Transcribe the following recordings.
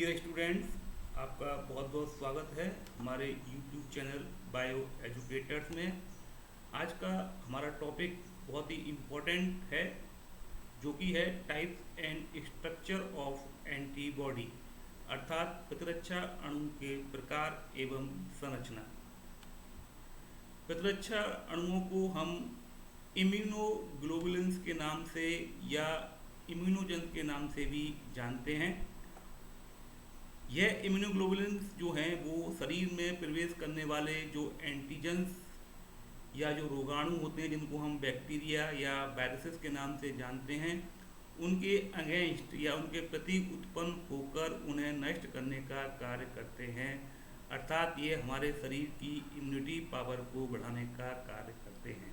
Dear students, आपका बहुत बहुत स्वागत है हमारे यूट्यूब चैनल बायो एजुकेटर्स में। आज का हमारा टॉपिक बहुत ही इम्पोर्टेंट है, जो कि है types and structure of antibody, अर्थात प्रतिरक्षा अणु के प्रकार एवं संरचना। प्रतिरक्षा अणुओं को हम इम्यूनोग्लोबुलिन्स के नाम से या इम्यूनोजेंस के नाम से भी जानते हैं। यह इम्यूनोग्लोबुलिन्स जो हैं वो शरीर में प्रवेश करने वाले जो एंटीजेंस या जो रोगाणु होते हैं, जिनको हम बैक्टीरिया या वायरसेस के नाम से जानते हैं, उनके अगेंस्ट या उनके प्रति उत्पन्न होकर उन्हें नष्ट करने का कार्य करते हैं। अर्थात ये हमारे शरीर की इम्यूनिटी पावर को बढ़ाने का कार्य करते हैं।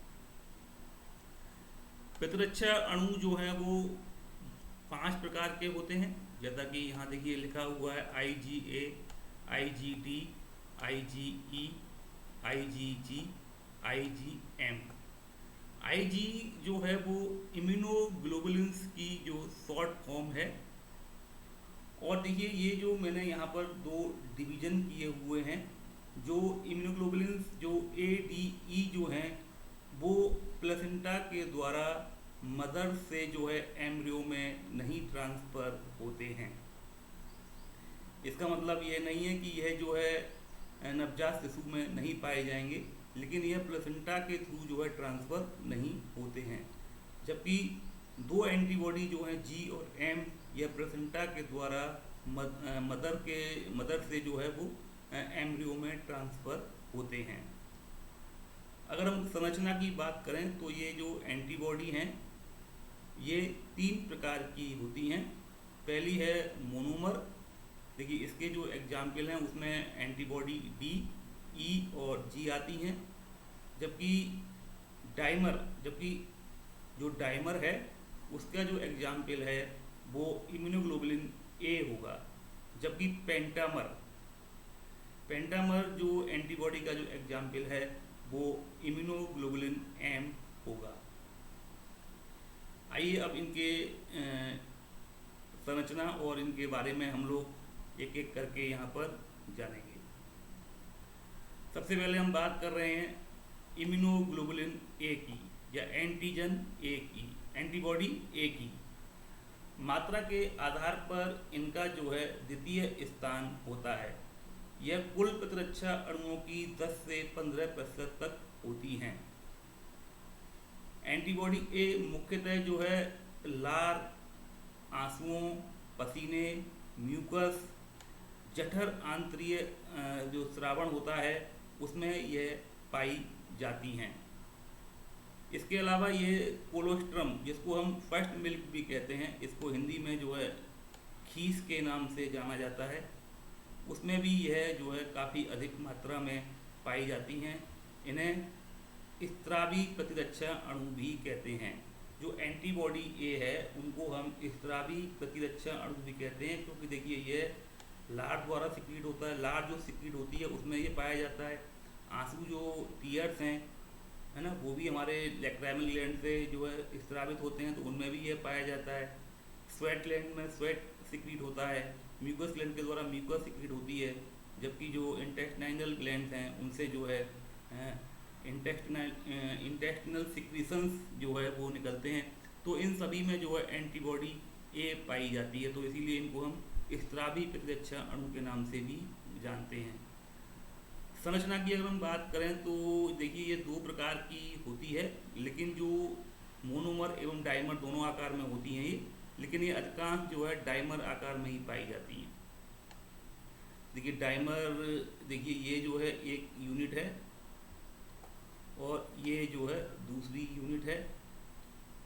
प्रतिरक्षा अणु जो हैं वो 5 प्रकार के होते हैं, जैसा कि यहाँ देखिए लिखा हुआ है IgA, IgD, IgE, IgG, IgM। Ig जो है वो इम्यूनोग्लोबुलिन्स की जो शॉर्ट फॉर्म है। और देखिए ये जो मैंने यहाँ पर 2 डिवीज़न किए हुए हैं, जो इम्यूनोग्लोबुलिन्स जो ADE जो हैं वो प्लेसेंटा के द्वारा मदर से जो है एम्ब्रियो में नहीं ट्रांसफ़र होते हैं। इसका मतलब ये नहीं है कि यह जो है नवजात शिशु में नहीं पाए जाएंगे, लेकिन यह प्लेसेंटा के थ्रू जो है ट्रांसफ़र नहीं होते हैं। जबकि 2 एंटीबॉडी जो हैं G और M, यह प्लेसेंटा के द्वारा मदर से जो है वो एम्ब्रियो में ट्रांसफ़र होते हैं। अगर हम संरचना की बात करें तो ये जो एंटीबॉडी हैं ये 3 प्रकार की होती हैं। पहली है मोनोमर। देखिए इसके जो एग्जाम्पल हैं उसमें एंटीबॉडी D, E और G आती हैं। जबकि जो डाइमर है उसका जो एग्जाम्पल है वो इम्यूनोग्लोबुलिन A होगा। जबकि पेंटामर जो एंटीबॉडी का जो एग्जाम्पल है वो इम्यूनोग्लोबुलिन M होगा। आइए अब इनके संरचना और इनके बारे में हम लोग एक एक करके यहाँ पर जानेंगे। सबसे पहले हम बात कर रहे हैं इम्यूनोग्लोबुलिन A की या एंटीजन A की, एंटीबॉडी A की। मात्रा के आधार पर इनका जो है द्वितीय स्थान होता है। यह कुल प्रतिरक्षा अणुओं की 10 से 15% तक होती हैं। एंटीबॉडी A मुख्यतः जो है लार, आंसुओं, पसीने, म्यूकस, जठर आंतरीय जो श्रावण होता है उसमें यह पाई जाती हैं। इसके अलावा ये कोलोस्ट्रम, जिसको हम फर्स्ट मिल्क भी कहते हैं, इसको हिंदी में जो है खीस के नाम से जाना जाता है, उसमें भी यह जो है काफ़ी अधिक मात्रा में पाई जाती हैं। इन्हें स्त्रावी प्रतिरक्षा अणु भी कहते हैं। जो एंटीबॉडी A है उनको हम स्त्रावी प्रतिरक्षा अणु भी कहते हैं, क्योंकि देखिए ये लार द्वारा सिक्रीट होता है। लार जो सिक्रीट होती है उसमें ये पाया जाता है। आंसू जो टीयर्स हैं, है ना, वो भी हमारे लैक्राइमल ग्लैंड से जो है स्त्रावित होते हैं, तो उनमें भी ये पाया जाता है। स्वेट ग्लैंड में स्वेट सिक्रीट होता है। म्यूकस ग्लैंड के द्वारा म्यूकस सिक्रीट होती है। जबकि जो इंटेस्टाइनल ग्लैंड हैं उनसे जो है इंटेस्टिनल सिक्रीशंस जो है वो निकलते हैं। तो इन सभी में जो है एंटीबॉडी A पाई जाती है, तो इसीलिए इनको हम स्त्रावी प्रतिरक्षा अणु के नाम से भी जानते हैं। संरचना की अगर हम बात करें तो देखिए ये 2 प्रकार की होती है, लेकिन जो मोनोमर एवं डाइमर दोनों आकार में होती हैं ये, लेकिन ये अधिकांश जो है डाइमर आकार में ही पाई जाती हैं। देखिए डाइमर, देखिए ये जो है एक यूनिट है और ये जो है दूसरी यूनिट है,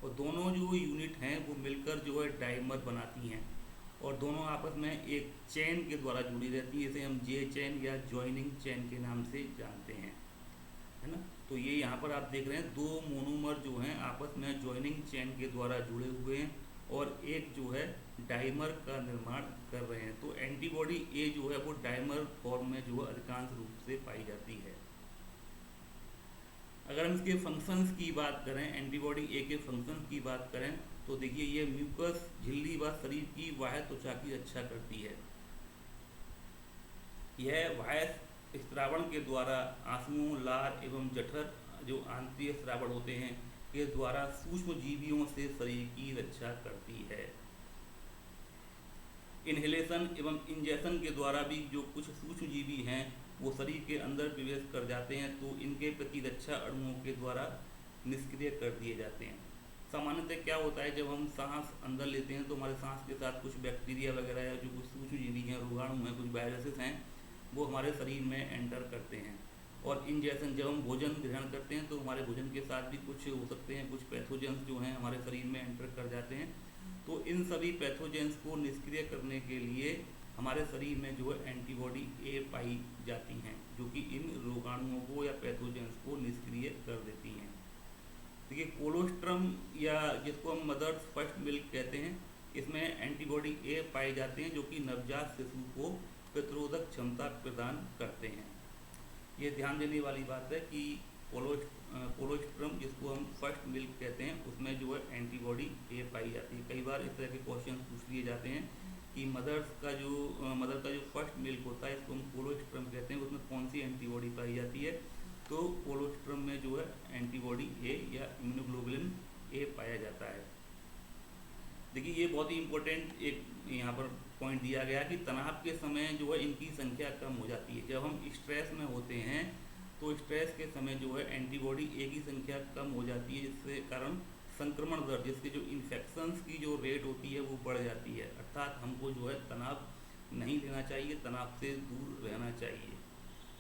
और दोनों जो यूनिट हैं वो मिलकर जो है डाइमर बनाती हैं, और दोनों आपस में एक चेन के द्वारा जुड़ी रहती है। इसे हम J चेन या जॉइनिंग चेन के नाम से जानते हैं, है ना। तो ये यहाँ पर आप देख रहे हैं 2 मोनोमर जो हैं आपस में जॉइनिंग चेन के द्वारा जुड़े हुए हैं और एक जो है डाइमर का निर्माण कर रहे हैं। तो एंटीबॉडी A जो है वो डाइमर फॉर्म में जो है अधिकांश रूप से पाई जाती है। अगर हम इसके फंक्शंस की बात करें, एंटीबॉडी A के फंक्शंस की बात करें, तो देखिए ये म्यूकस झिल्ली व शरीर की बाह्य त्वचा की रक्षा करती है। यह वायस स्रावण के द्वारा आंसुओं, लार एवं जठर जो आंतरिक स्रावण होते हैं के द्वारा सूक्ष्म जीवियों से शरीर की रक्षा करती है। इन्हेलेशन एवं इंजेक्शन के द्वारा भी जो कुछ सूक्ष्म जीवी हैं वो शरीर के अंदर प्रवेश कर जाते हैं, तो इनके प्रतिरक्षा अणुओं के द्वारा निष्क्रिय कर दिए जाते हैं। सामान्यतः क्या होता है, जब हम सांस अंदर लेते हैं तो हमारे सांस के साथ कुछ बैक्टीरिया वगैरह या जो कुछ सूक्ष्म जीवी हैं, रोगाणु हैं, कुछ वायरसेस हैं, वो हमारे शरीर में एंटर करते हैं। और इंजेक्शन जब हम भोजन ग्रहण करते हैं तो हमारे भोजन के साथ भी कुछ हो सकते हैं, कुछ पैथोजेंस जो हैं हमारे शरीर में एंटर कर जाते हैं। तो इन सभी पैथोजेंस को निष्क्रिय करने के लिए हमारे शरीर में जो है एंटीबॉडी ए पाई जाती हैं, जो कि इन रोगाणुओं को या पैथोजेंस को निष्क्रिय कर देती हैं। देखिए कोलोस्ट्रम या जिसको हम मदर्स फर्स्ट मिल्क कहते हैं, इसमें एंटीबॉडी ए पाए जाते हैं जो कि नवजात शिशु को प्रतिरोधक क्षमता प्रदान करते हैं। ये ध्यान देने वाली बात है कि कोलोस्ट्रम जिसको हम फर्स्ट मिल्क कहते हैं उसमें जो है एंटीबॉडी ए पाई जाती है। कई बार इस तरह के क्वेश्चन पूछ लिए जाते हैं कि मदर का जो फर्स्ट मिल्क होता है इसको हम कोलोस्ट्रम कहते हैं, उसमें कौन सी एंटीबॉडी पाई जाती है, तो कोलोस्ट्रम में जो है एंटीबॉडी ए या इम्यूनोग्लोबुलिन ए पाया जाता है। देखिए ये बहुत ही इम्पोर्टेंट एक यहाँ पर पॉइंट दिया गया कि तनाव के समय जो है इनकी संख्या कम हो जाती है। जब हम स्ट्रेस में होते हैं तो स्ट्रेस के समय जो है एंटीबॉडी ए की संख्या कम हो जाती है, जिसके कारण संक्रमण दर, जिसके जो इन्फेक्शंस की जो रेट होती है वो बढ़ जाती है। अर्थात हमको जो है तनाव नहीं लेना चाहिए, तनाव से दूर रहना चाहिए,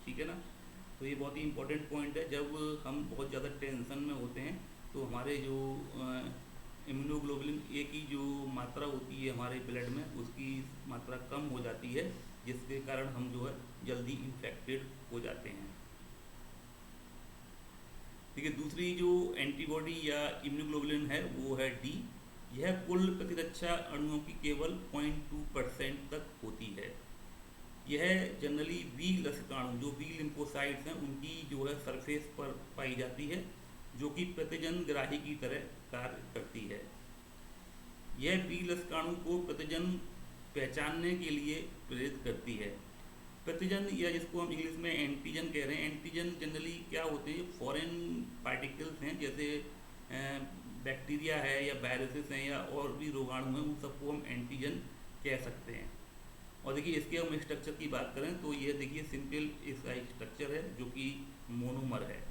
ठीक है ना। तो ये बहुत ही इम्पोर्टेंट पॉइंट है। जब हम बहुत ज़्यादा टेंशन में होते हैं तो हमारे जो इम्यूनोग्लोबुलिन ए की जो मात्रा होती है हमारे ब्लड में, उसकी मात्रा कम हो जाती है, जिसके कारण हम जो है जल्दी इन्फेक्टेड हो जाते हैं। ठीक है, दूसरी जो एंटीबॉडी या इम्यूनोग्लोबुलिन है वो है डी। यह कुल प्रतिरक्षा अणुओं की केवल 0.2% तक होती है। यह जनरली बी लसिकाणु जो बी लिम्फोसाइट्स हैं उनकी जो है सरफेस पर पाई जाती है, जो कि प्रतिजन ग्राही की तरह कार्य करती है। यह बी लसिकाणु को प्रतिजन पहचानने के लिए प्रेरित करती है। प्रतिजन या जिसको हम इंग्लिश में एंटीजन कह रहे हैं, एंटीजन जनरली क्या होते हैं, फॉरेन पार्टिकल्स हैं, जैसे बैक्टीरिया है या वायरसेस हैं या और भी रोगाणु हैं, उन सबको हम एंटीजन कह सकते हैं। और देखिए इसके हम स्ट्रक्चर की बात करें तो ये देखिए सिंपल इसका स्ट्रक्चर है जो कि मोनोमर है।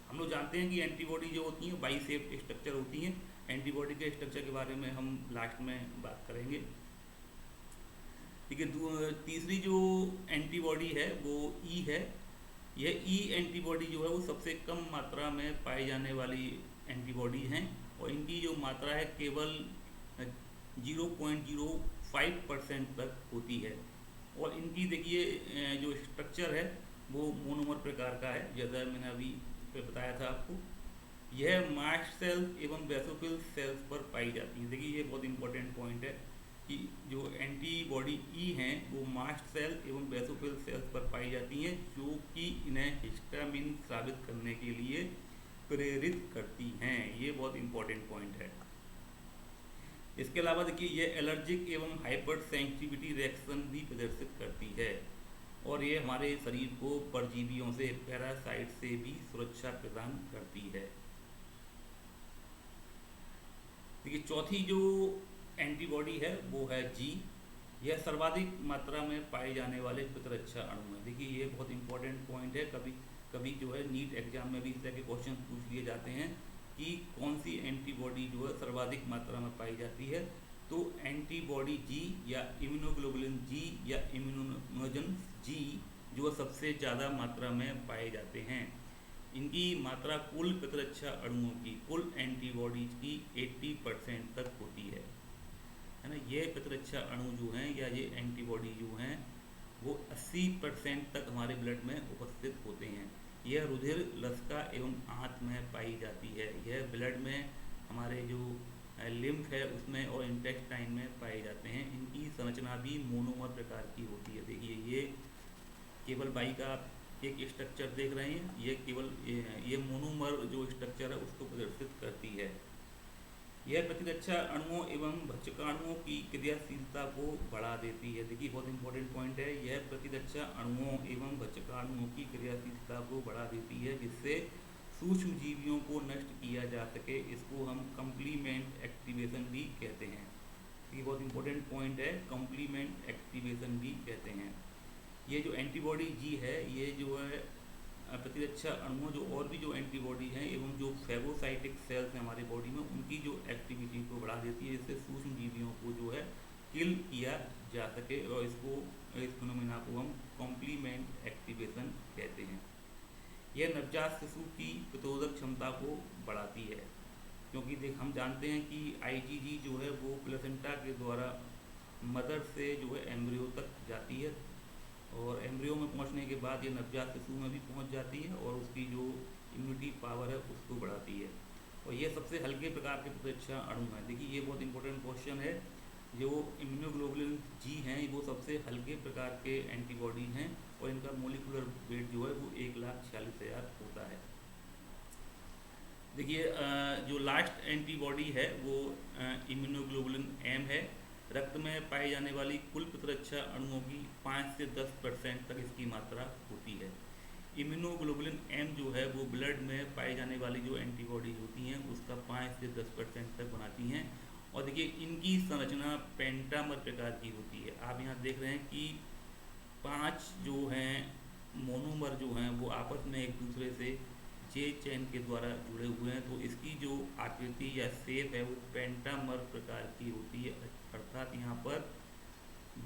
हम लोग जानते हैं कि एंटीबॉडी जो होती हैं बाई शेप स्ट्रक्चर होती हैं। एंटीबॉडी के स्ट्रक्चर के बारे में हम लास्ट में बात करेंगे। ठीक है, तीसरी जो एंटीबॉडी है वो ई है। यह ई एंटीबॉडी जो है वो सबसे कम मात्रा में पाई जाने वाली एंटीबॉडी हैं और इनकी जो मात्रा है केवल 0.05% तक होती है। और इनकी देखिए जो स्ट्रक्चर है वो मोनोमर प्रकार का है, जैसा मैंने अभी बताया था आपको। यह मास्ट सेल्स एवं बेसोफिल सेल्स पर पाई जाती है। देखिए ये बहुत इंपॉर्टेंट पॉइंट है कि जो एंटीबॉडी ई हैं वो मास्ट सेल एवं बेसोफिल सेल्स पर पाई जाती हैं, जो कि इन्हें हिस्टामिन स्रावित करने के लिए प्रेरित करती हैं। ये बहुत इंपॉर्टेंट पॉइंट है। इसके अलावा देखिए ये एलर्जिक एवं हाइपर सेंसिटिविटी रिएक्शन भी प्रदर्शित करती है और ये हमारे शरीर को परजीवियों से, पैरासाइट से भी सुरक्षा प्रदान करती है। देखिए चौथी जो एंटीबॉडी है वो है जी। यह सर्वाधिक मात्रा में पाए जाने वाले प्रतिरक्षा अणु हैं। देखिए ये बहुत इंपॉर्टेंट पॉइंट है। कभी कभी जो है नीट एग्जाम में भी इस तरह के क्वेश्चन पूछ लिए जाते हैं कि कौन सी एंटीबॉडी जो है सर्वाधिक मात्रा में पाई जाती है, तो एंटीबॉडी जी या इम्यूनोग्लोबुलिन जी या इम्यूनोजन जी जो सबसे ज़्यादा मात्रा में पाए जाते हैं। इनकी मात्रा कुल प्रतिरक्षा अणुओं की, कुल एंटीबॉडीज की 80% तक होती है ना। ये प्रतिरक्षा अणु जो हैं या ये एंटीबॉडी जो हैं वो 80% तक हमारे ब्लड में उपस्थित होते हैं। यह रुधिर, लसिका एवं आंत में पाई जाती है। यह ब्लड में हमारे जो लिम्फ है उसमें और इंटेस्टाइन में पाए जाते हैं। इनकी संरचना भी मोनोमर प्रकार की होती है। देखिए ये केवल बाई का एक स्ट्रक्चर देख रहे हैं, ये केवल ये मोनोमर जो स्ट्रक्चर है उसको प्रदर्शित करती है। यह प्रतिरक्षा अणुओं एवं भक्षकाणुओं की क्रियाशीलता को बढ़ा देती है। देखिए बहुत इंपॉर्टेंट पॉइंट है, यह प्रतिरक्षा अणुओं एवं भक्षकाणुओं की क्रियाशीलता को बढ़ा देती है, जिससे सूक्ष्म जीवियों को नष्ट किया जा सके। इसको हम कंप्लीमेंट एक्टिवेशन भी कहते हैं। ये बहुत इंपॉर्टेंट पॉइंट है, कंप्लीमेंट एक्टिवेशन भी कहते हैं। ये जो एंटीबॉडी जी है, ये जो है प्रतिरक्षा अणुओं जो और भी जो एंटीबॉडी हैं एवं जो फेगोसाइटिक सेल्स हैं हमारे बॉडी में, उनकी जो एक्टिविटी को बढ़ा देती है, इससे सूक्ष्म जीवियों को जो है किल किया जा सके, और इस फिनोमेना को हम कॉम्प्लीमेंट एक्टिवेशन कहते हैं। यह नवजात शिशु की प्रतिरोधक क्षमता को बढ़ाती है, क्योंकि हम जानते हैं कि आईजीजी जो है वो प्लेसेंटा के द्वारा मदर से जो है एम्ब्रियो तक जाती है, और एम्ब्रियो में पहुंचने के बाद ये नवजात शिशु में भी पहुंच जाती है और उसकी जो इम्यूनिटी पावर है उसको बढ़ाती है। और ये सबसे हल्के प्रकार के प्रतिरक्षा अणु हैं। देखिए ये बहुत इंपॉर्टेंट क्वेश्चन है, जो इम्यूनोग्लोबुलिन जी हैं वो सबसे हल्के प्रकार के एंटीबॉडी हैं, और इनका मोलिकुलर वेट जो है वो 1,46,000 होता है। देखिए जो लास्ट एंटीबॉडी है वो इम्यूनोग्लोबुलिन एम है। रक्त में पाए जाने वाली कुल प्रतिरक्षा अणुओं की 5 से 10% तक इसकी मात्रा होती है। इम्यूनोग्लोबुलिन एम जो है वो ब्लड में पाई जाने वाली जो एंटीबॉडी होती हैं उसका 5 से 10% तक बनाती हैं। और देखिए इनकी संरचना पेंटामर प्रकार की होती है। आप यहाँ देख रहे हैं कि 5 जो हैं मोनोमर जो हैं वो आपस में एक दूसरे से जे चेन के द्वारा जुड़े हुए हैं, तो इसकी जो आकृति या शेप है वो पेंटामर प्रकार की होती है। अर्थात यहाँ पर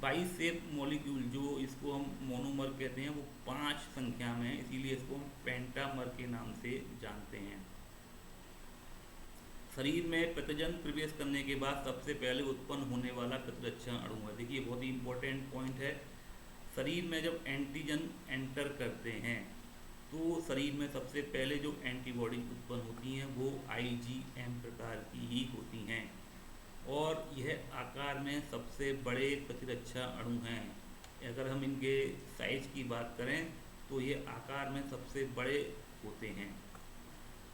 बाई शेप मॉलिक्यूल जो इसको हम मोनोमर कहते हैं वो 5 संख्या में है, इसीलिए इसको हम पेंटामर के नाम से जानते हैं। शरीर में प्रतिजन प्रवेश करने के बाद सबसे पहले उत्पन्न होने वाला प्रतिरक्षा अणु है। देखिए बहुत ही इंपॉर्टेंट पॉइंट है, शरीर में जब एंटीजन एंटर करते हैं तो शरीर में सबसे पहले जो एंटीबॉडी उत्पन्न होती हैं वो आईजीएम प्रकार की ही होती हैं, और यह आकार में सबसे बड़े प्रतिरक्षा अणु हैं। अगर हम इनके साइज की बात करें तो ये आकार में सबसे बड़े होते हैं,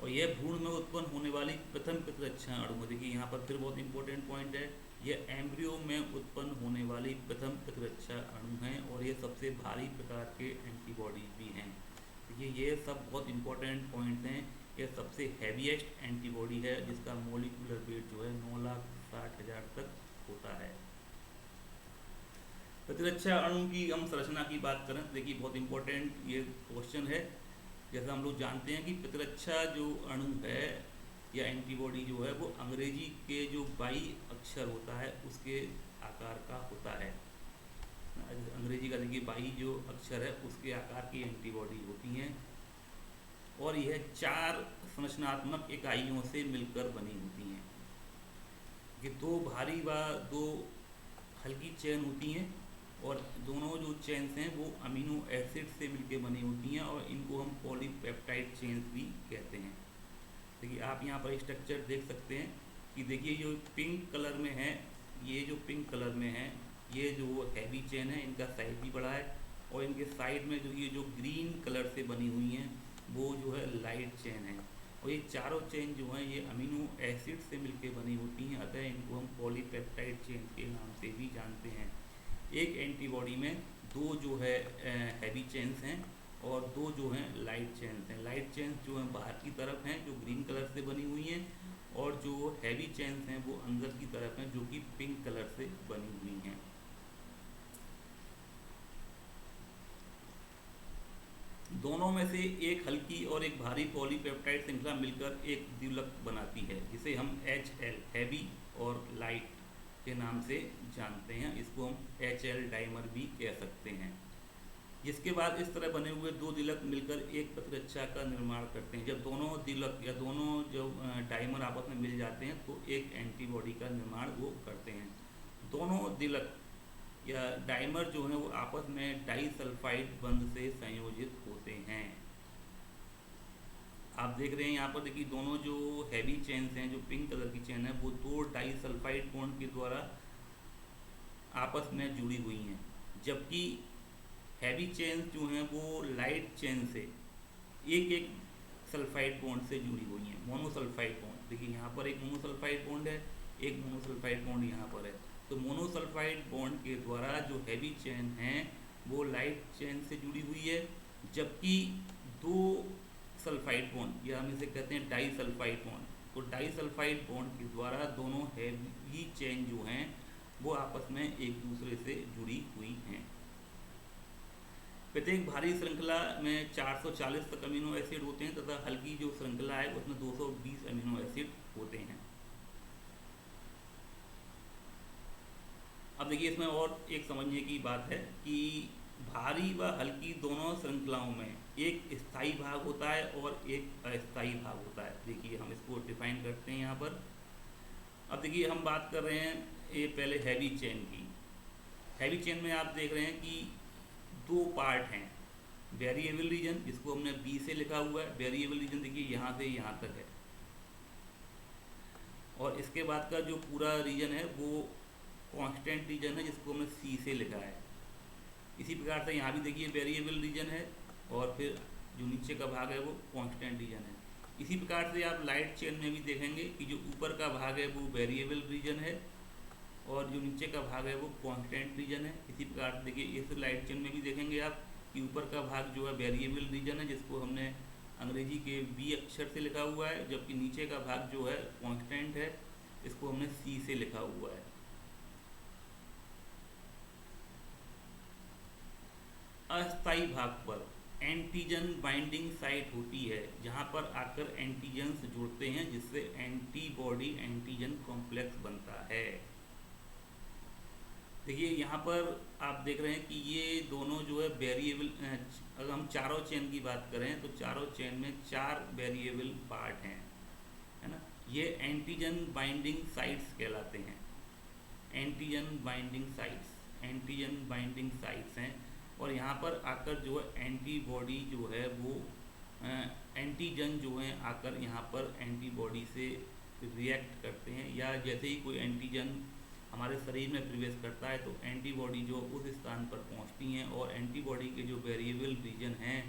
और यह भ्रूण में उत्पन्न होने वाली प्रथम प्रतिरक्षा अणु। देखिए यहाँ पर फिर बहुत इंपॉर्टेंट पॉइंट है, यह एम्ब्रियो में उत्पन्न होने वाली प्रथम प्रतिरक्षा अणु हैं, और ये सबसे भारी प्रकार के एंटीबॉडी भी हैं। ये सब बहुत इंपॉर्टेंट पॉइंट्स हैं। यह सबसे हैवीएस्ट एंटीबॉडी है जिसका मोलिकुलर वेट जो है 9,60,000 तक होता है। प्रतिरक्षा अणु की हम संरचना की बात करें, देखिए बहुत इंपॉर्टेंट ये क्वेश्चन है। जैसा हम लोग जानते हैं कि प्रतिरक्षा जो अणु है या एंटीबॉडी जो है वो अंग्रेजी के जो बाई अक्षर होता है उसके आकार का होता है। अंग्रेजी का देखिए बाई जो अक्षर है उसके आकार की एंटीबॉडी होती हैं, और यह 4 संरचनात्मक इकाइयों से मिलकर बनी होती हैं। ये 2 भारी व 2 हल्की चेन होती हैं, और दोनों जो चेन्स हैं वो अमीनो एसिड से मिलकर बनी होती हैं, और इनको हम पॉलीपेप्टाइड चेन्स भी कहते हैं। देखिए आप यहाँ पर स्ट्रक्चर देख सकते हैं कि देखिए जो पिंक कलर में है, ये जो पिंक कलर में है ये जो हैवी चेन है इनका साइज भी बड़ा है, और इनके साइड में जो ये जो ग्रीन कलर से बनी हुई हैं वो जो है लाइट चेन है, और ये चारों चेन जो हैं ये अमीनो एसिड से मिलकर बनी होती हैं, अतः इनको हम पॉलीपेप्टाइड चेन के नाम से भी जानते हैं। एक एंटीबॉडी में 2 जो है हैवी चेन्स हैं और 2 जो हैं लाइट चेन्स हैं। लाइट चेन्स जो हैं बाहर की तरफ हैं जो ग्रीन कलर से बनी हुई हैं, और जो हैवी चेन्स हैं वो अंदर की तरफ हैं जो कि पिंक कलर से बनी हुई हैं। दोनों में से एक हल्की और एक भारी पॉलीपेप्टाइड श्रृंखला मिलकर एक द्विलक बनाती है, जिसे हम HL हैवी और लाइट के नाम से जानते हैं। इसको हम HL डाइमर भी कह सकते हैं। जिसके बाद इस तरह बने हुए 2 द्विलक मिलकर एक प्रतिरक्षा का निर्माण करते हैं। जब दोनों द्विलक या दोनों जो डाइमर आपस में मिल जाते हैं तो एक एंटीबॉडी का निर्माण वो करते हैं। दोनों द्विलक या डाइमर जो है वो आपस में डाइसल्फाइड बंध से संयोजित होते हैं। आप देख रहे हैं यहाँ पर, देखिए दोनों जो हैवी चेन्स हैं, जो पिंक कलर की चेन है, वो 2 डाइसल्फाइड बॉन्ड के द्वारा आपस में जुड़ी हुई हैं, जबकि हैवी चेन्स जो हैं वो लाइट चेन से एक सल्फाइड बॉन्ड से जुड़ी हुई हैं, मोनोसल्फाइड बॉन्ड। देखिए यहाँ पर एक मोनोसल्फाइड बॉन्ड है, एक मोनोसल्फाइड बॉन्ड यहाँ पर है। तो मोनोसल्फाइड बॉन्ड के द्वारा जो हैवी चेन है वो लाइट चेन से जुड़ी हुई है, जबकि दो सल्फाइड बॉन्ड या हम इसे कहते हैं डाई सल्फाइड बॉन्ड, तो डाई सल्फाइड बॉन्ड के द्वारा दोनों हैवी चेन जो हैं वो आपस में एक दूसरे से जुड़ी हुई हैं। प्रत्येक भारी श्रृंखला में 440 तक अमीनो एसिड होते हैं तथा हल्की जो श्रृंखला है उसमें 220 अमीनो एसिड होते हैं। अब देखिए इसमें और एक समझने की बात है कि भारी व हल्की दोनों श्रृंखलाओं में एक स्थायी भाग होता है और एक अस्थायी भाग होता है। देखिए हम इसको डिफाइन करते हैं यहाँ पर। अब देखिए हम बात कर रहे हैं ये पहले हैवी चेन की। हैवी चेन में आप देख रहे हैं कि दो पार्ट हैं, वेरिएबल रीजन जिसको हमने बी से लिखा हुआ है, वेरिएबल रीजन देखिए यहाँ से यहाँ तक है, और इसके बाद का जो पूरा रीजन है वो कांस्टेंट रीजन है जिसको हमने सी से लिखा है। इसी प्रकार से यहाँ भी देखिए वेरिएबल रीजन है और फिर जो नीचे का भाग है वो कांस्टेंट रीजन है। इसी प्रकार से आप लाइट चेन में भी देखेंगे कि जो ऊपर का भाग है वो वेरिएबल रीजन है और जो नीचे का भाग है वो कांस्टेंट रीजन है। इसी प्रकार से देखिए इस लाइट चेन में भी देखेंगे आप कि ऊपर का भाग जो है वेरिएबल रीजन है जिसको हमने अंग्रेजी के बी अक्षर से लिखा हुआ है, जबकि नीचे का भाग जो है कांस्टेंट है, इसको हमने सी से लिखा हुआ है। अस्थायी भाग पर एंटीजन बाइंडिंग साइट होती है जहां पर आकर एंटीजन्स जुड़ते हैं जिससे एंटीबॉडी एंटीजन कॉम्प्लेक्स बनता है। देखिए यहाँ पर आप देख रहे हैं कि ये दोनों जो है वेरिएबल, अगर हम चारों चेन की बात करें तो चारों चेन में 4 वेरिएबल पार्ट हैं, है ना। ये एंटीजन बाइंडिंग साइट्स कहलाते हैं, antigen binding sites, antigen binding sites हैं। और यहाँ पर आकर जो है एंटीबॉडी जो है वो एंटीजन जो है आकर यहाँ पर एंटीबॉडी से रिएक्ट करते हैं, या जैसे ही कोई एंटीजन हमारे शरीर में प्रवेश करता है तो एंटीबॉडी जो उस स्थान पर पहुंचती हैं और एंटीबॉडी के जो वेरिएबल रीजन हैं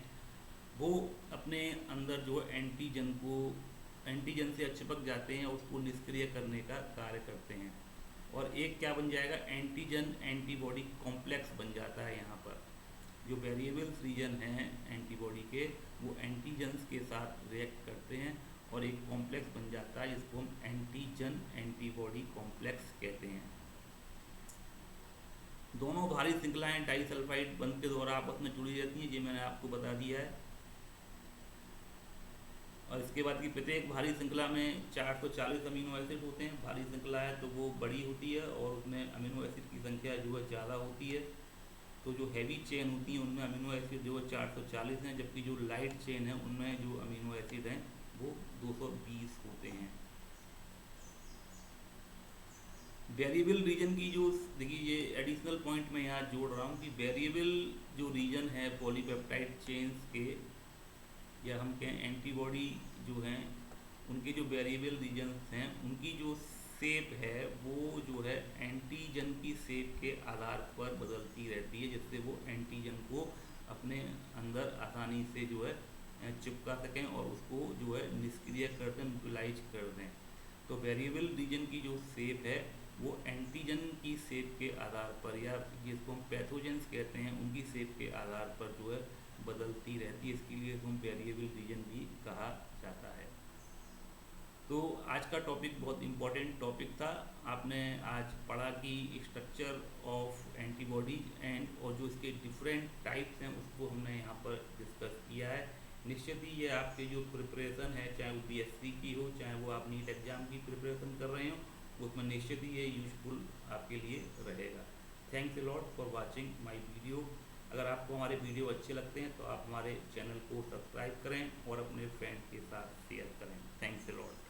वो अपने अंदर जो एंटीजन को, एंटीजन से चिपक जाते हैं, उसको निष्क्रिय करने का कार्य करते हैं और एक क्या बन जाएगा, एंटीजन एंटीबॉडी कॉम्प्लेक्स बन जाता है। यहाँ पर जो वेरिएबल रीजन हैं एंटीबॉडी के वो एंटीजन्स के साथ रिएक्ट करते हैं और एक कॉम्प्लेक्स बन जाता है जिसको हम एंटीजन एंटीबॉडी कॉम्प्लेक्स कहते हैं। दोनों भारी श्रृंखलाएं डाइसल्फाइड बंध के द्वारा आपस में जुड़ी रहती हैं, ये मैंने आपको बता दिया है। और इसके बाद की प्रत्येक भारी श्रृंखला में 440 अमीनो एसिड होते हैं। भारी श्रृंखला है तो वो बड़ी होती है और उसमें अमीनो एसिड की संख्या जो है ज़्यादा होती है। तो जो हैवी चेन होती है उनमें अमीनो एसिड जो है 440 हैं, जबकि जो लाइट चेन है उनमें जो अमीनो एसिड हैं वो 220 होते हैं। वेरिएबल रीजन की जो, देखिए ये एडिशनल पॉइंट मैं यहाँ जोड़ रहा हूँ कि वेरिएबल जो रीजन है पॉलीपेप्टाइड चेन्स के, या हम कहें एंटीबॉडी जो हैं उनके जो वेरिएबल रीजन्स हैं उनकी जो शेप है वो जो है एंटीजन की शेप के आधार पर बदलती रहती है, जिससे वो एंटीजन को अपने अंदर आसानी से जो है चिपका सकें और उसको जो है निष्क्रिय कर दें, न्यूट्रलाइज कर दें। तो वेरिएबल रीजन की जो शेप है वो एंटीजन की शेप के आधार पर, या जिसको हम पैथोजेंस कहते हैं उनकी शेप के आधार पर जो है बदलती रहती है। इसके लिए हम वेरिएबल रीजन भी कहा जाता है। तो आज का टॉपिक बहुत इम्पोर्टेंट टॉपिक था। आपने आज पढ़ा कि स्ट्रक्चर ऑफ एंटीबॉडीज एंड और जो इसके डिफरेंट टाइप्स हैं उसको हमने यहाँ पर डिस्कस किया है। निश्चित ही ये आपके जो प्रिपरेशन है, चाहे वो बीएससी की हो, चाहे वो आप नीट एग्ज़ाम की प्रिपरेशन कर रहे हो, उसमें निश्चित ही ये यूजफुल आपके लिए रहेगा। Thanks a lot for watching my video. अगर आपको हमारे वीडियो अच्छे लगते हैं तो आप हमारे चैनल को सब्सक्राइब करें और अपने फ्रेंड के साथ शेयर करें। Thanks a lot.